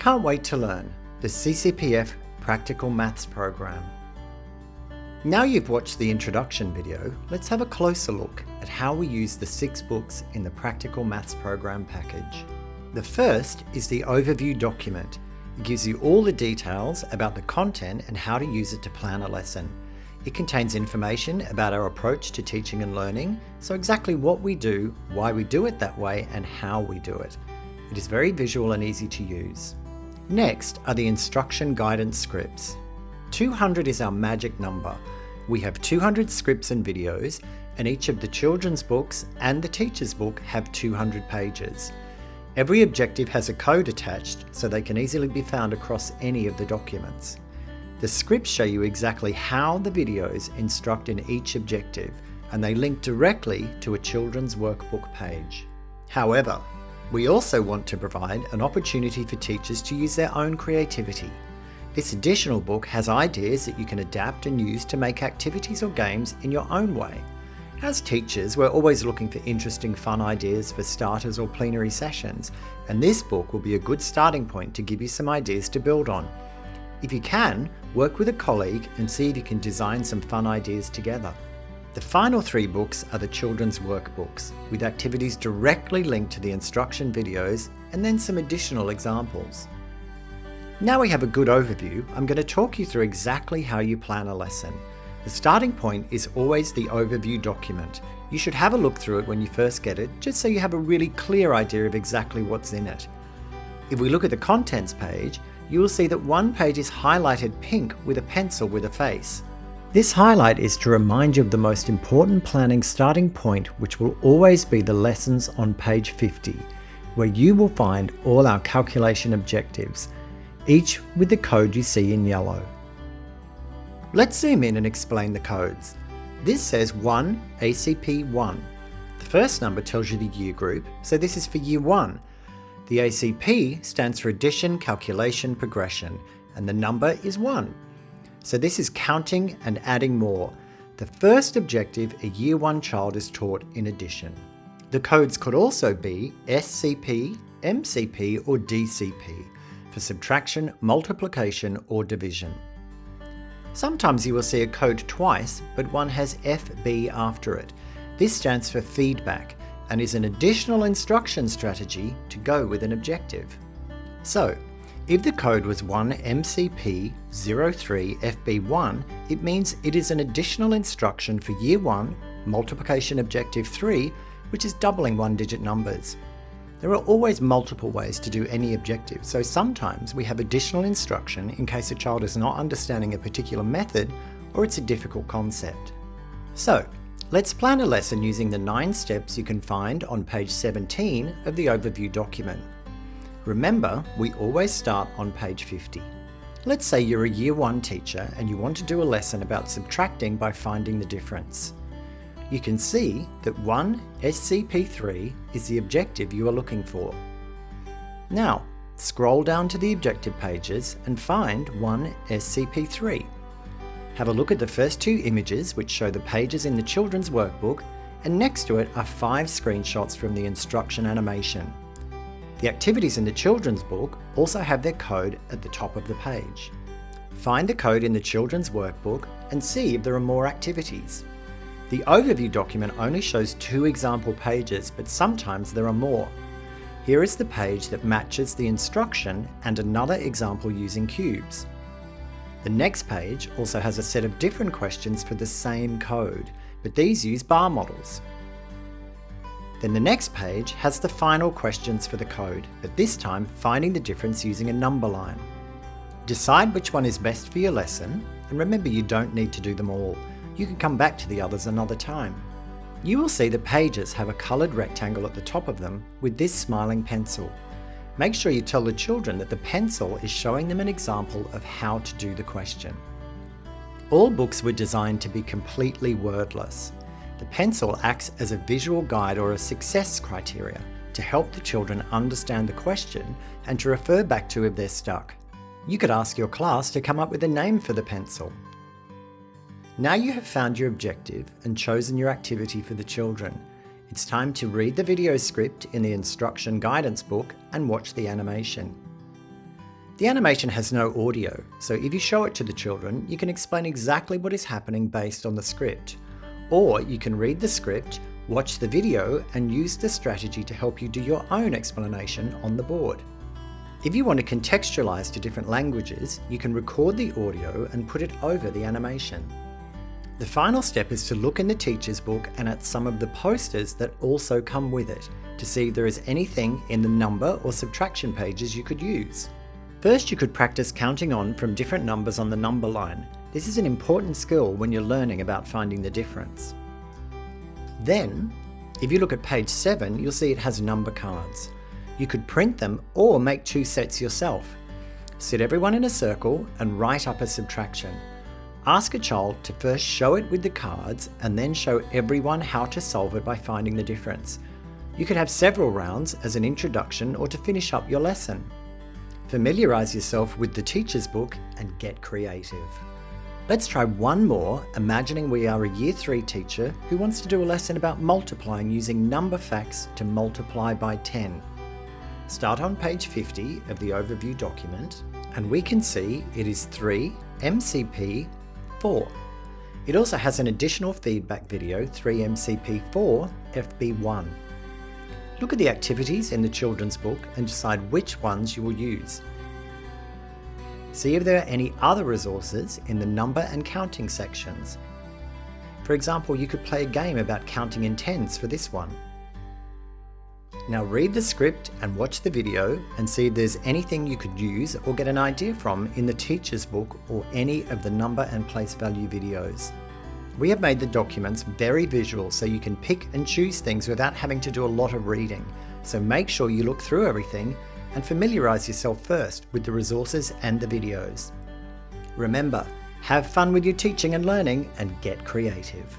Can't wait to learn the CCPF Practical Maths program. Now you've watched the introduction video, let's have a closer look at how we use the 6 books in the Practical Maths program package. The first is the overview document. It gives you all the details about the content and how to use it to plan a lesson. It contains information about our approach to teaching and learning, so exactly what we do, why we do it that way, and how we do it. It is very visual and easy to use. Next are the instruction guidance scripts. 200 is our magic number. We have 200 scripts and videos, and each of the children's books and the teacher's book have 200 pages. Every objective has a code attached, so they can easily be found across any of the documents. The scripts show you exactly how the videos instruct in each objective, and they link directly to a children's workbook page. However, we also want to provide an opportunity for teachers to use their own creativity. This additional book has ideas that you can adapt and use to make activities or games in your own way. As teachers, we're always looking for interesting, fun ideas for starters or plenary sessions, and this book will be a good starting point to give you some ideas to build on. If you can, work with a colleague and see if you can design some fun ideas together. The final 3 books are the children's workbooks, with activities directly linked to the instruction videos and then some additional examples. Now we have a good overview, I'm going to talk you through exactly how you plan a lesson. The starting point is always the overview document. You should have a look through it when you first get it, just so you have a really clear idea of exactly what's in it. If we look at the contents page, you will see that one page is highlighted pink with a pencil with a face. This highlight is to remind you of the most important planning starting point, which will always be the lessons on page 50, where you will find all our calculation objectives, each with the code you see in yellow. Let's zoom in and explain the codes. This says 1 ACP1. The first number tells you the year group, so this is for year 1. The ACP stands for addition, calculation, progression, and the number is 1. So this is counting and adding more. The first objective a year 1 child is taught in addition. The codes could also be SCP, MCP, or DCP for subtraction, multiplication, or division. Sometimes you will see a code twice, but one has FB after it. This stands for feedback and is an additional instruction strategy to go with an objective. So, if the code was 1MCP03FB1, it means it is an additional instruction for year 1, multiplication objective 3, which is doubling 1-digit numbers. There are always multiple ways to do any objective, so sometimes we have additional instruction in case a child is not understanding a particular method or it's a difficult concept. So, let's plan a lesson using the 9 steps you can find on page 17 of the overview document. Remember, we always start on page 50. Let's say you're a year 1 teacher and you want to do a lesson about subtracting by finding the difference. You can see that 1 SCP3 is the objective you are looking for. Now, scroll down to the objective pages and find 1 SCP3. Have a look at the first 2 images, which show the pages in the children's workbook, and next to it are 5 screenshots from the instruction animation. The activities in the children's book also have their code at the top of the page. Find the code in the children's workbook and see if there are more activities. The overview document only shows 2 example pages, but sometimes there are more. Here is the page that matches the instruction and another example using cubes. The next page also has a set of different questions for the same code, but these use bar models. Then the next page has the final questions for the code, but this time finding the difference using a number line. Decide which one is best for your lesson, and remember you don't need to do them all. You can come back to the others another time. You will see the pages have a coloured rectangle at the top of them with this smiling pencil. Make sure you tell the children that the pencil is showing them an example of how to do the question. All books were designed to be completely wordless. The pencil acts as a visual guide or a success criteria to help the children understand the question and to refer back to if they're stuck. You could ask your class to come up with a name for the pencil. Now you have found your objective and chosen your activity for the children. It's time to read the video script in the instruction guidance book and watch the animation. The animation has no audio, so if you show it to the children, you can explain exactly what is happening based on the script. Or you can read the script, watch the video, and use the strategy to help you do your own explanation on the board. If you want to contextualize to different languages, you can record the audio and put it over the animation. The final step is to look in the teacher's book and at some of the posters that also come with it to see if there is anything in the number or subtraction pages you could use. First, you could practice counting on from different numbers on the number line. This is an important skill when you're learning about finding the difference. Then, if you look at page 7, you'll see it has number cards. You could print them or make 2 sets yourself. Sit everyone in a circle and write up a subtraction. Ask a child to first show it with the cards and then show everyone how to solve it by finding the difference. You could have several rounds as an introduction or to finish up your lesson. Familiarise yourself with the teacher's book and get creative. Let's try one more, imagining we are a Year 3 teacher who wants to do a lesson about multiplying using number facts to multiply by 10. Start on page 50 of the overview document, and we can see it is 3 MCP 4. It also has an additional feedback video, 3 MCP 4 FB1. Look at the activities in the children's book and decide which ones you will use. See if there are any other resources in the number and counting sections. For example, you could play a game about counting in tens for this one. Now read the script and watch the video and see if there's anything you could use or get an idea from in the teacher's book or any of the number and place value videos. We have made the documents very visual so you can pick and choose things without having to do a lot of reading. So make sure you look through everything and familiarise yourself first with the resources and the videos. Remember, have fun with your teaching and learning and get creative.